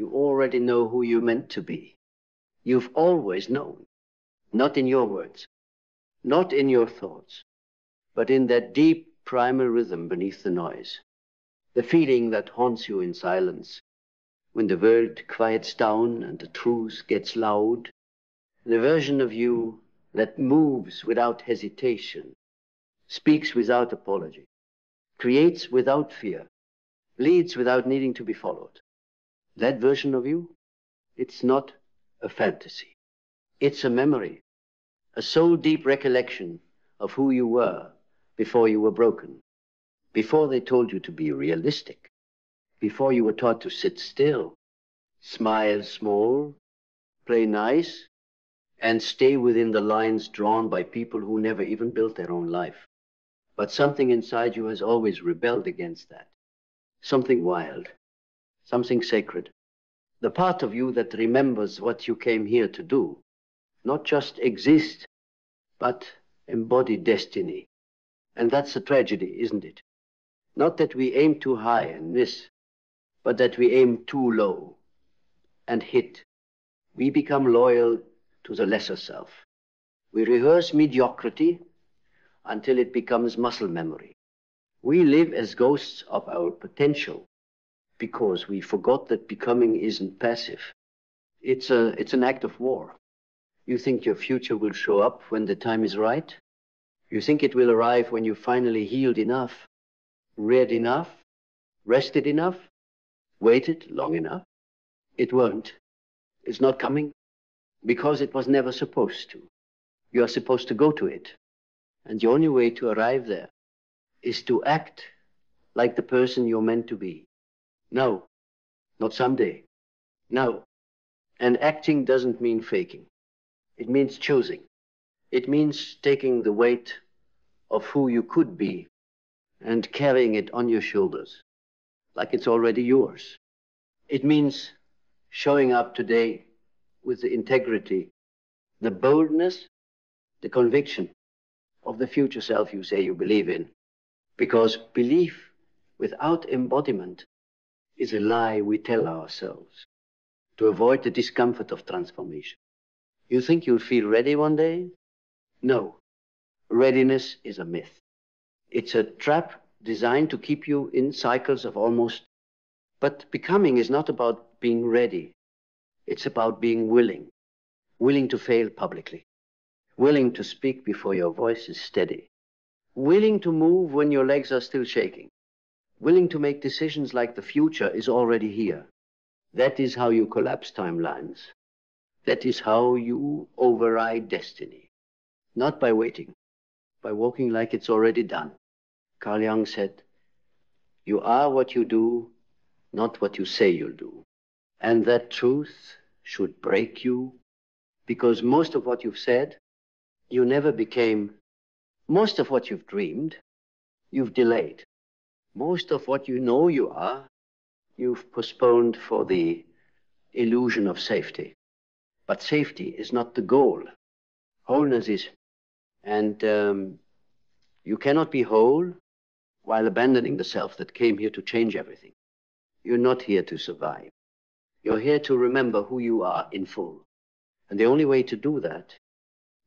You already know who you're meant to be. You've always known, not in your words, not in your thoughts, but in that deep primal rhythm beneath the noise, the feeling that haunts you in silence, when the world quiets down and the truth gets loud, the version of you that moves without hesitation, speaks without apology, creates without fear, leads without needing to be followed. That version of you, it's not a fantasy. It's a memory, a soul-deep recollection of who you were before you were broken, before they told you to be realistic, before you were taught to sit still, smile small, play nice, and stay within the lines drawn by people who never even built their own life. But something inside you has always rebelled against that. Something wild, something sacred. The part of you that remembers what you came here to do. Not just exist, but embody destiny. And that's a tragedy, isn't it? Not that we aim too high and miss, but that we aim too low and hit. We become loyal to the lesser self. We rehearse mediocrity until it becomes muscle memory. We live as ghosts of our potential because we forgot that becoming isn't passive. It's an act of war. You think your future will show up when the time is right? You think it will arrive when you finally healed enough, read enough, rested enough, waited long enough? It won't. It's not coming because it was never supposed to. You are supposed to go to it. And the only way to arrive there is to act like the person you're meant to be. Now, not someday. Now. And acting doesn't mean faking. It means choosing. It means taking the weight of who you could be and carrying it on your shoulders like it's already yours. It means showing up today with the integrity, the boldness, the conviction of the future self you say you believe in. Because belief without embodiment is a lie we tell ourselves to avoid the discomfort of transformation. You think you'll feel ready one day? No. Readiness is a myth. It's a trap designed to keep you in cycles of almost. But becoming is not about being ready. It's about being willing. Willing to fail publicly. Willing to speak before your voice is steady. Willing to move when your legs are still shaking. Willing to make decisions like the future is already here. That is how you collapse timelines. That is how you override destiny. Not by waiting, by walking like it's already done. Carl Jung said, you are what you do, not what you say you'll do. And that truth should break you, because most of what you've said, you never became. Most of what you've dreamed, you've delayed. Most of what you know you are, you've postponed for the illusion of safety. But safety is not the goal. Wholeness is. And you cannot be whole while abandoning the self that came here to change everything. You're not here to survive. You're here to remember who you are in full. And the only way to do that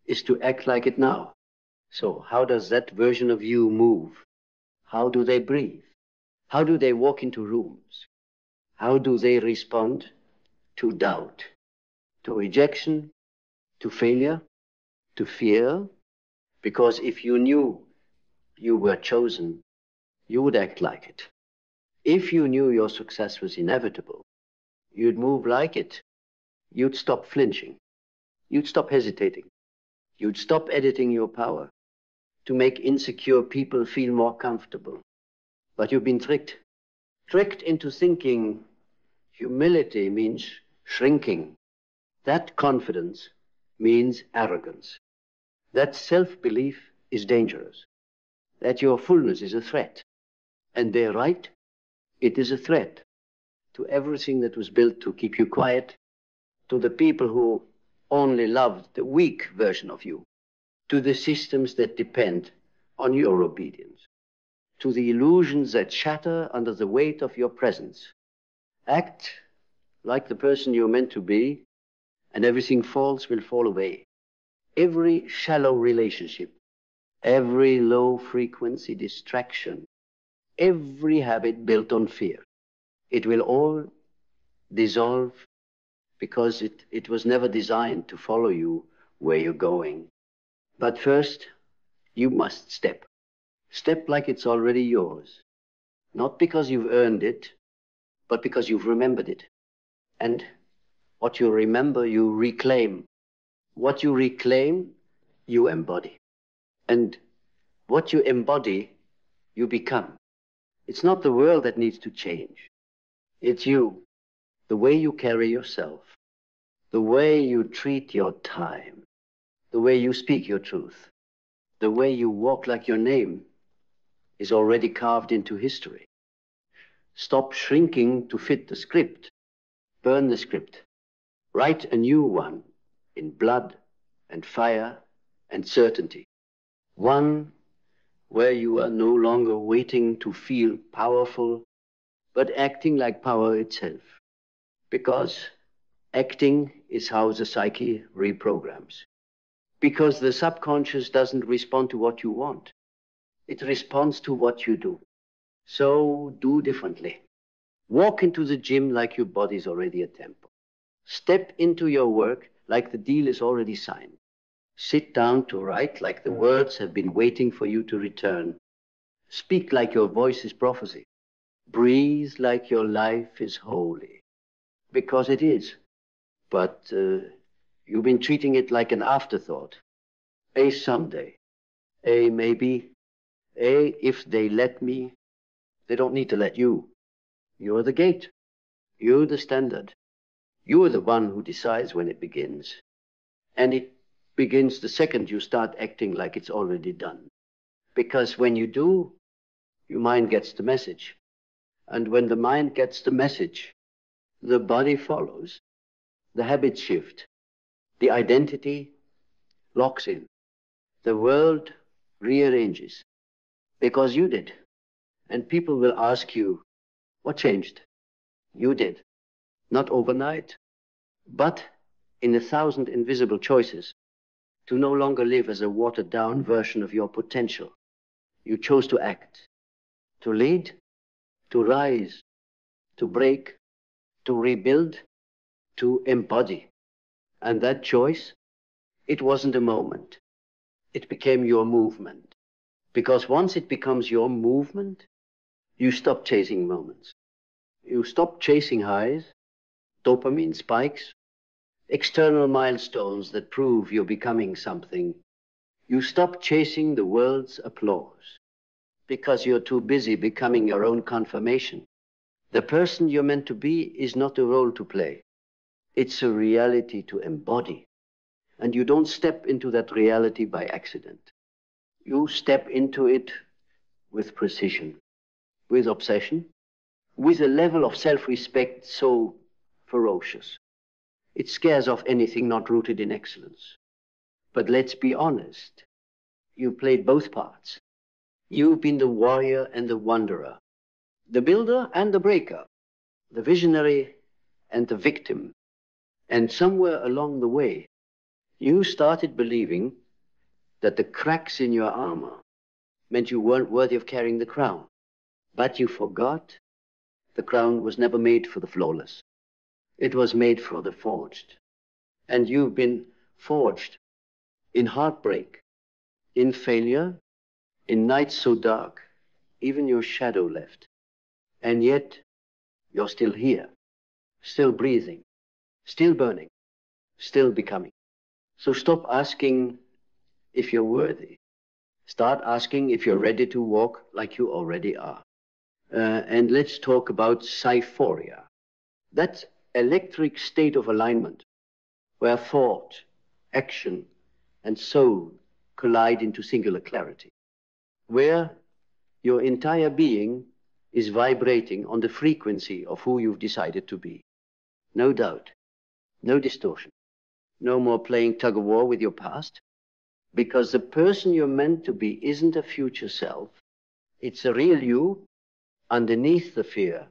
is to act like it now. So how does that version of you move? How do they breathe? How do they walk into rooms? How do they respond to doubt, to rejection, to failure, to fear? Because if you knew you were chosen, you would act like it. If you knew your success was inevitable, you'd move like it. You'd stop flinching. You'd stop hesitating. You'd stop editing your power to make insecure people feel more comfortable. But you've been tricked. Tricked into thinking humility means shrinking. That confidence means arrogance. That self-belief is dangerous. That your fullness is a threat. And they're right. It is a threat to everything that was built to keep you quiet, to the people who only loved the weak version of you, to the systems that depend on your obedience, to the illusions that shatter under the weight of your presence. Act like the person you're meant to be, and everything false will fall away. Every shallow relationship, every low frequency distraction, every habit built on fear, it will all dissolve because it was never designed to follow you where you're going. But first, you must step. Step like it's already yours. Not because you've earned it, but because you've remembered it. And what you remember, you reclaim. What you reclaim, you embody. And what you embody, you become. It's not the world that needs to change. It's you. The way you carry yourself, the way you treat your time, the way you speak your truth, the way you walk like your name is already carved into history. Stop shrinking to fit the script. Burn the script. Write a new one in blood and fire and certainty. One where you are no longer waiting to feel powerful, but acting like power itself. Because acting is how the psyche reprograms. Because the subconscious doesn't respond to what you want. It responds to what you do. So do differently. Walk into the gym like your body's already a temple. Step into your work like the deal is already signed. Sit down to write like the words have been waiting for you to return. Speak like your voice is prophecy. Breathe like your life is holy. Because it is. But you've been treating it like an afterthought. A someday. A maybe. A if they let me. They don't need to let you. You're the gate. You're the standard. You're the one who decides when it begins. And it begins the second you start acting like it's already done. Because when you do, your mind gets the message. And when the mind gets the message, the body follows. The habits shift. The identity locks in. The world rearranges. Because you did. And people will ask you, what changed? You did. Not overnight, but in 1,000 invisible choices, to no longer live as a watered-down version of your potential. You chose to act, to lead, to rise, to break, to rebuild, to embody. And that choice, it wasn't a moment. It became your movement. Because once it becomes your movement, you stop chasing moments. You stop chasing highs, dopamine spikes, external milestones that prove you're becoming something. You stop chasing the world's applause because you're too busy becoming your own confirmation. The person you're meant to be is not a role to play. It's a reality to embody. And you don't step into that reality by accident. You step into it with precision, with obsession, with a level of self-respect so ferocious. It scares off anything not rooted in excellence. But let's be honest, you played both parts. You've been the warrior and the wanderer, the builder and the breaker, the visionary and the victim. And somewhere along the way, you started believing that the cracks in your armor meant you weren't worthy of carrying the crown. But you forgot the crown was never made for the flawless. It was made for the forged. And you've been forged in heartbreak, in failure, in nights so dark, even your shadow left. And yet, you're still here, still breathing, still burning, still becoming. So stop asking if you're worthy. Start asking if you're ready to walk like you already are. And let's talk about psyphoria. That electric state of alignment where thought, action, and soul collide into singular clarity, where your entire being is vibrating on the frequency of who you've decided to be. No doubt, no distortion, no more playing tug of war with your past, because the person you're meant to be isn't a future self. It's a real you underneath the fear,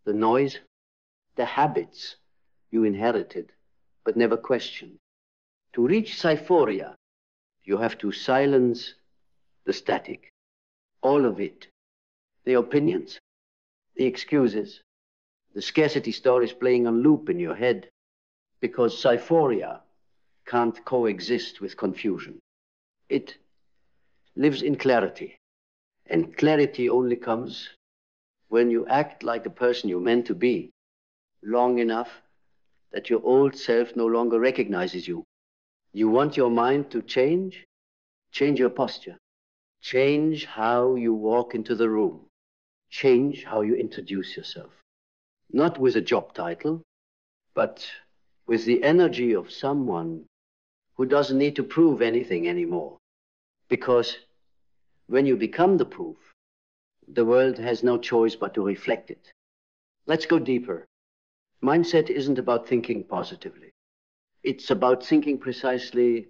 the noise, the habits you inherited but never questioned. To reach syphoria, you have to silence the static, all of it, the opinions, the excuses, the scarcity stories playing on loop in your head, because syphoria can't coexist with confusion. It lives in clarity, and clarity only comes when you act like the person you're meant to be long enough that your old self no longer recognizes you. You want your mind to change? Change your posture. Change how you walk into the room. Change how you introduce yourself. Not with a job title, but with the energy of someone who doesn't need to prove anything anymore. Because when you become the proof, the world has no choice but to reflect it. Let's go deeper. Mindset isn't about thinking positively. It's about thinking precisely,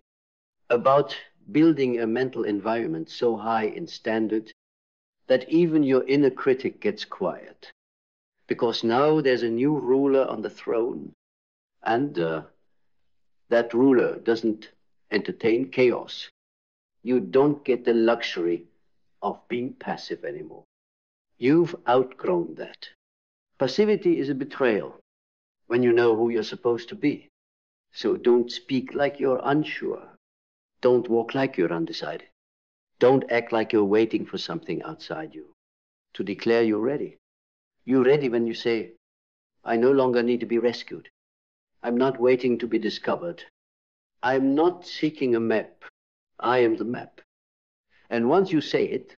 about building a mental environment so high in standard that even your inner critic gets quiet. Because now there's a new ruler on the throne, and that ruler doesn't entertain chaos. You don't get the luxury of being passive anymore. You've outgrown that. Passivity is a betrayal when you know who you're supposed to be. So don't speak like you're unsure. Don't walk like you're undecided. Don't act like you're waiting for something outside you to declare you're ready. You're ready when you say, I no longer need to be rescued. I'm not waiting to be discovered. I'm not seeking a map. I am the map. And once you say it,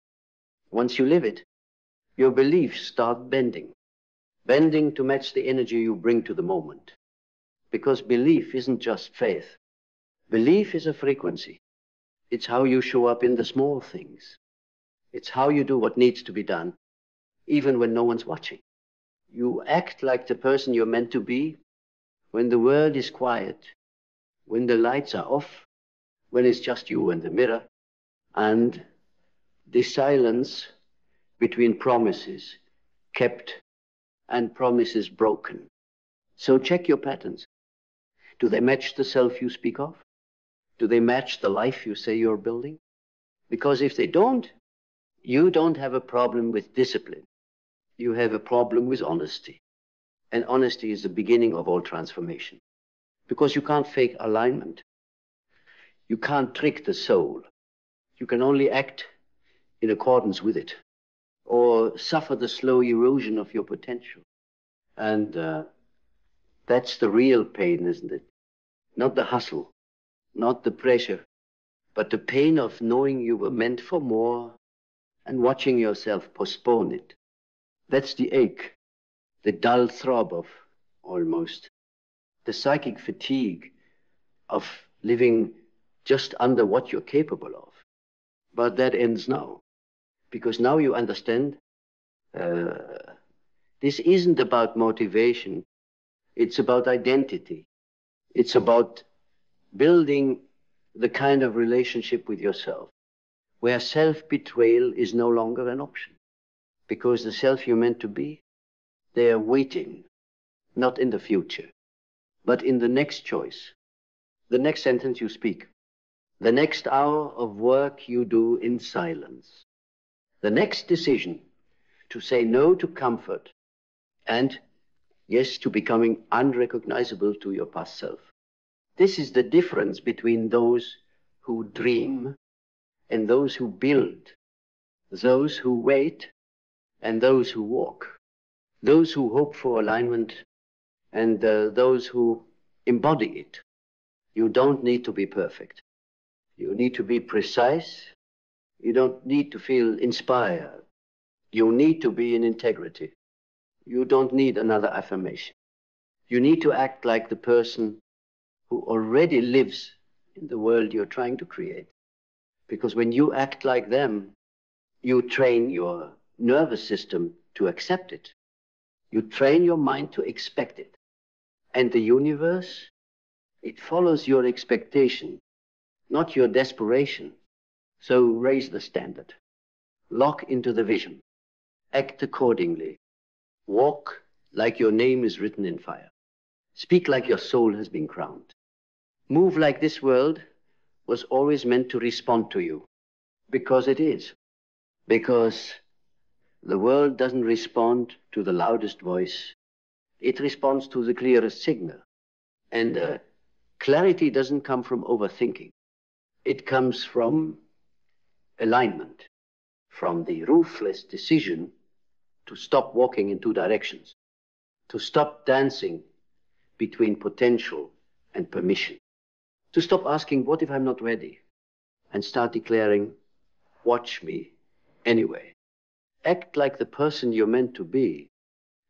once you live it, your beliefs start bending. Bending to match the energy you bring to the moment. Because belief isn't just faith. Belief is a frequency. It's how you show up in the small things. It's how you do what needs to be done, even when no one's watching. You act like the person you're meant to be when the world is quiet, when the lights are off, when it's just you and the mirror, and the silence between promises kept and promises broken. So check your patterns. Do they match the self you speak of? Do they match the life you say you're building? Because if they don't, you don't have a problem with discipline. You have a problem with honesty. And honesty is the beginning of all transformation. Because you can't fake alignment. You can't trick the soul. You can only act in accordance with it, or suffer the slow erosion of your potential. And that's the real pain, isn't it? Not the hustle, not the pressure, but the pain of knowing you were meant for more and watching yourself postpone it. That's the ache, the dull throb of, almost, the psychic fatigue of living just under what you're capable of. But that ends now, because now you understand this isn't about motivation. It's about identity. It's about building the kind of relationship with yourself where self-betrayal is no longer an option. Because the self you're meant to be, they are waiting, not in the future, but in the next choice, the next sentence you speak, the next hour of work you do in silence, the next decision to say no to comfort and yes to becoming unrecognizable to your past self. This is the difference between those who dream and those who build, those who wait and those who walk, those who hope for alignment and those who embody it. You don't need to be perfect. You need to be precise. You don't need to feel inspired. You need to be in integrity. You don't need another affirmation. You need to act like the person who already lives in the world you're trying to create. Because when you act like them, you train your nervous system to accept it. You train your mind to expect it. And the universe, it follows your expectation, not your desperation. So raise the standard. Lock into the vision. Act accordingly. Walk like your name is written in fire. Speak like your soul has been crowned. Move like this world was always meant to respond to you, because it is. Because the world doesn't respond to the loudest voice. It responds to the clearest signal. And clarity doesn't come from overthinking. It comes from alignment, from the ruthless decision to stop walking in two directions, to stop dancing between potential and permission, to stop asking, what if I'm not ready? And start declaring, watch me anyway. Act like the person you're meant to be,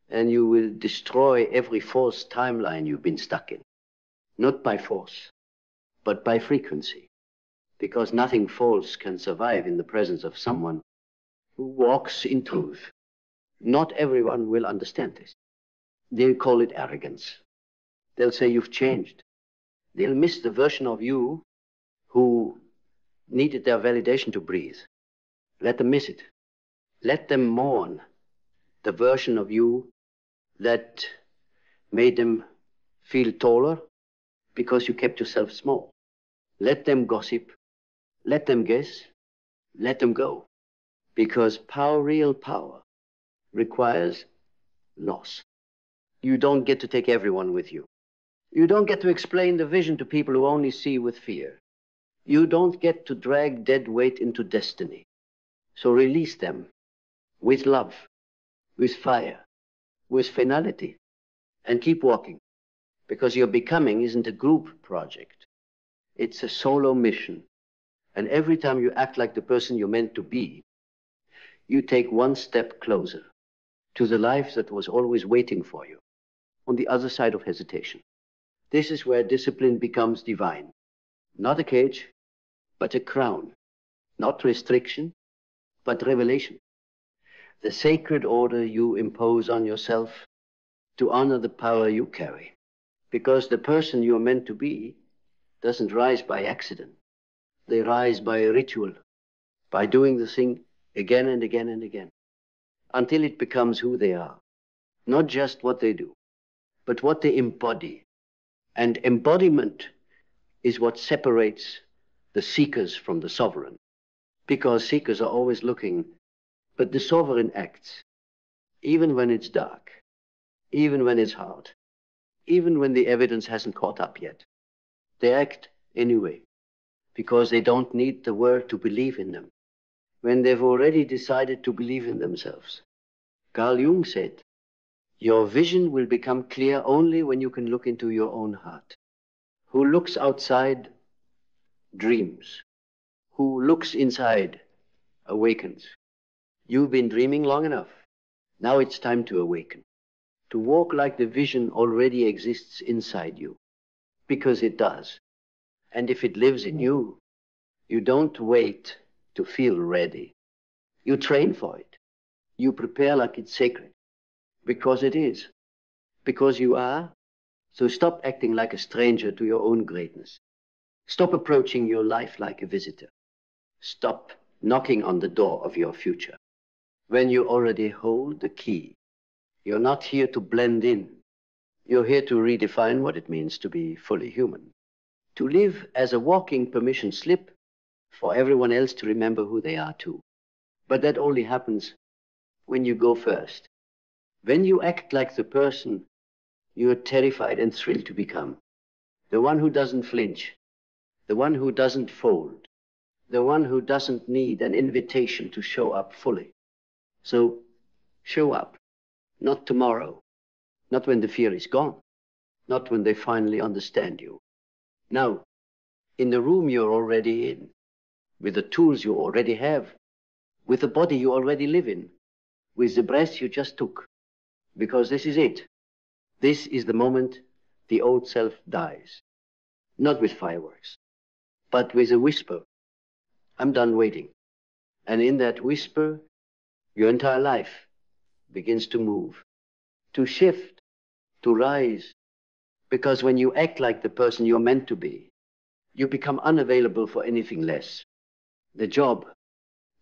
and you will destroy every false timeline you've been stuck in. Not by force, but by frequency. Because nothing false can survive in the presence of someone who walks in truth. Not everyone will understand this. They'll call it arrogance. They'll say you've changed. They'll miss the version of you who needed their validation to breathe. Let them miss it. Let them mourn the version of you that made them feel taller because you kept yourself small. Let them gossip. Let them guess. Let them go. Because power, real power, requires loss. You don't get to take everyone with you. You don't get to explain the vision to people who only see with fear. You don't get to drag dead weight into destiny. So release them with love, with fire, with finality, and keep walking. Because your becoming isn't a group project. It's a solo mission. And every time you act like the person you're meant to be, you take one step closer to the life that was always waiting for you on the other side of hesitation. This is where discipline becomes divine. Not a cage, but a crown. Not restriction, but revelation. The sacred order you impose on yourself to honor the power you carry. Because the person you're meant to be doesn't rise by accident. They rise by a ritual, by doing the thing again and again and again, until it becomes who they are. Not just what they do, but what they embody. And embodiment is what separates the seekers from the sovereign. Because seekers are always looking, but the sovereign acts, even when it's dark, even when it's hard, even when the evidence hasn't caught up yet. They act anyway, because they don't need the world to believe in them, when they've already decided to believe in themselves. Carl Jung said, your vision will become clear only when you can look into your own heart. Who looks outside dreams. Who looks inside awakens. You've been dreaming long enough. Now it's time to awaken. To walk like the vision already exists inside you. Because it does. And if it lives in you, you don't wait to feel ready. You train for it. You prepare like it's sacred. Because it is. Because you are. So stop acting like a stranger to your own greatness. Stop approaching your life like a visitor. Stop knocking on the door of your future when you already hold the key. You're not here to blend in. You're here to redefine what it means to be fully human. To live as a walking permission slip for everyone else to remember who they are too. But that only happens when you go first. When you act like the person you're terrified and thrilled to become. The one who doesn't flinch. The one who doesn't fold. The one who doesn't need an invitation to show up fully. So, show up. Not tomorrow. Not when the fear is gone. Not when they finally understand you. Now, in the room you're already in, with the tools you already have, with the body you already live in, with the breath you just took. Because this is it. This is the moment the old self dies. Not with fireworks, but with a whisper. I'm done waiting. And in that whisper, your entire life begins to move, to shift, to rise. Because when you act like the person you're meant to be, you become unavailable for anything less. The job,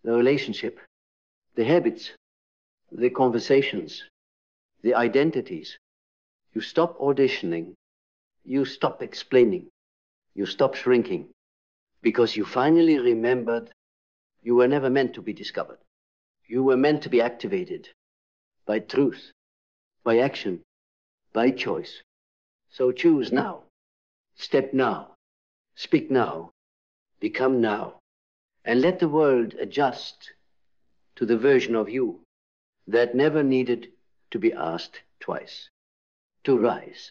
the relationship, the habits, the conversations, the identities. You stop auditioning. You stop explaining. You stop shrinking. Because you finally remembered you were never meant to be discovered. You were meant to be activated by truth, by action, by choice. So choose now. Step now. Speak now. Become now. And let the world adjust to the version of you that never needed to be asked twice to rise.